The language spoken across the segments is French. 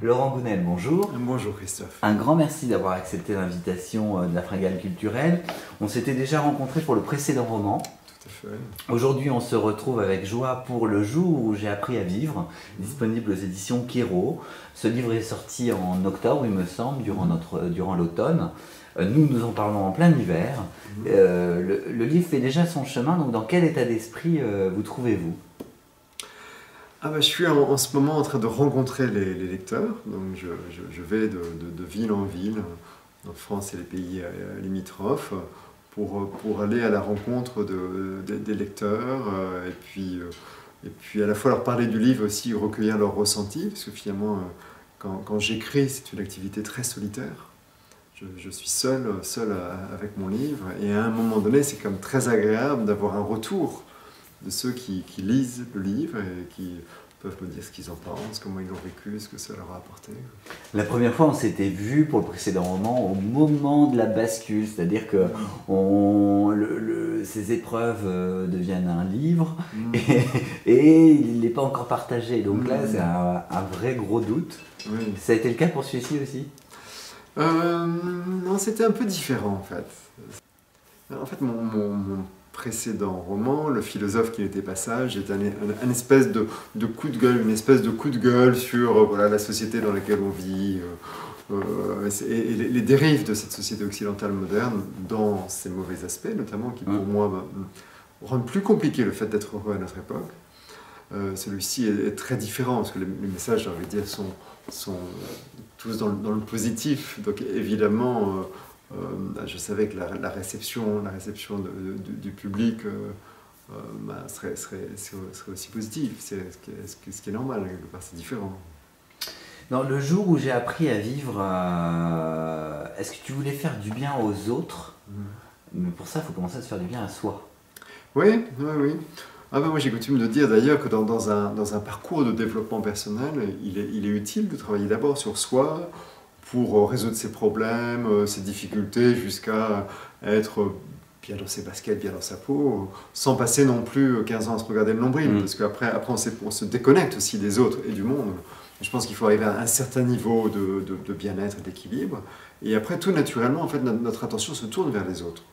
Laurent Gounel, bonjour. Bonjour Christophe. Un grand merci d'avoir accepté l'invitation de la Fringale Culturelle. On s'était déjà rencontrés pour le précédent roman. Tout à fait. Aujourd'hui, on se retrouve avec joie pour Le jour où j'ai appris à vivre, disponible aux éditions Quérault. Ce livre est sorti en octobre, il me semble, durant l'automne. Nous en parlons en plein hiver. Le livre fait déjà son chemin, donc dans quel état d'esprit vous trouvez-vous ? Je suis en ce moment en train de rencontrer les lecteurs. Donc je vais de ville en ville, en France et les pays limitrophes, pour aller à la rencontre des lecteurs et puis à la fois leur parler du livre, aussi recueillir leurs ressentis, parce que finalement, quand j'écris, c'est une activité très solitaire. Je suis seul avec mon livre, et à un moment donné, c'est quand même très agréable d'avoir un retour de ceux qui lisent le livre et qui peuvent me dire ce qu'ils en pensent, comment ils l'ont vécu, ce que ça leur a apporté. La première fois, on s'était vu pour le précédent roman au moment de la bascule, c'est-à-dire que ces épreuves deviennent un livre et il n'est pas encore partagé. Donc là, c'est un vrai gros doute. Oui. Ça a été le cas pour celui-ci aussi ? Non, c'était un peu différent en fait. En fait, mon précédent roman, Le philosophe qui n'était pas sage, est un espèce de coup de gueule, une espèce de coup de gueule sur la société dans laquelle on vit et les dérives de cette société occidentale moderne dans ses mauvais aspects, notamment qui pour moi rendent plus compliqué le fait d'être heureux à notre époque. Celui-ci est très différent parce que les messages, j'ai envie de dire, sont tous dans le positif. Donc évidemment, je savais que la réception du public serait aussi positive. C'est ce qui est normal, quelque part, c'est différent. Dans Le jour où j'ai appris à vivre, est-ce que tu voulais faire du bien aux autres ? Mais pour ça, il faut commencer à se faire du bien à soi. Oui. Moi j'ai coutume de dire d'ailleurs que dans un parcours de développement personnel, il est utile de travailler d'abord sur soi pour résoudre ses problèmes, ses difficultés, jusqu'à être bien dans ses baskets, bien dans sa peau, sans passer non plus 15 ans à se regarder le nombril, parce qu'après on se déconnecte aussi des autres et du monde. Je pense qu'il faut arriver à un certain niveau de bien-être et d'équilibre, et après tout naturellement, en fait, notre attention se tourne vers les autres.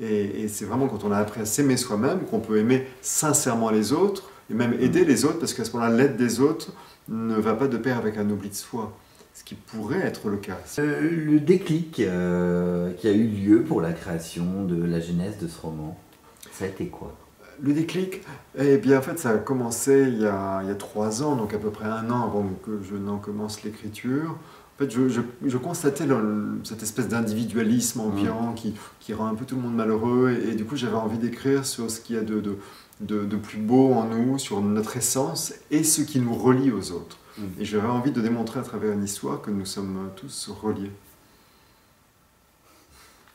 Et c'est vraiment quand on a appris à s'aimer soi-même qu'on peut aimer sincèrement les autres et même aider les autres, parce qu'à ce moment-là, l'aide des autres ne va pas de pair avec un oubli de soi, ce qui pourrait être le cas. Le déclic qui a eu lieu pour la création de la genèse de ce roman, ça a été quoi ? Le déclic, eh bien en fait ça a commencé il y a 3 ans, donc à peu près 1 an avant que je n'en commence l'écriture. En fait, je constatais cette espèce d'individualisme ambiant qui rend un peu tout le monde malheureux, et du coup j'avais envie d'écrire sur ce qu'il y a de plus beau en nous, sur notre essence et ce qui nous relie aux autres. Et j'avais envie de démontrer à travers une histoire que nous sommes tous reliés.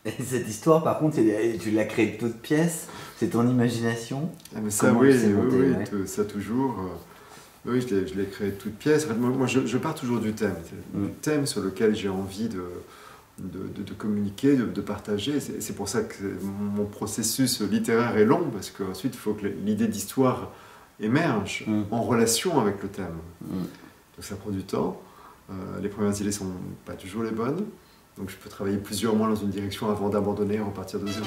Et cette histoire, par contre, tu l'as créée de toutes pièces, c'est ton imagination ? Mais ça, oui, ça toujours. Oui, je l'ai créé de toutes pièces. En fait, moi, je pars toujours du thème. Du thème sur lequel j'ai envie de communiquer, de partager. C'est pour ça que mon processus littéraire est long, parce qu'ensuite, il faut que l'idée d'histoire émerge en relation avec le thème. Donc ça prend du temps. Les premières idées ne sont pas toujours les bonnes. Donc je peux travailler plusieurs mois dans une direction avant d'abandonner et repartir de zéro.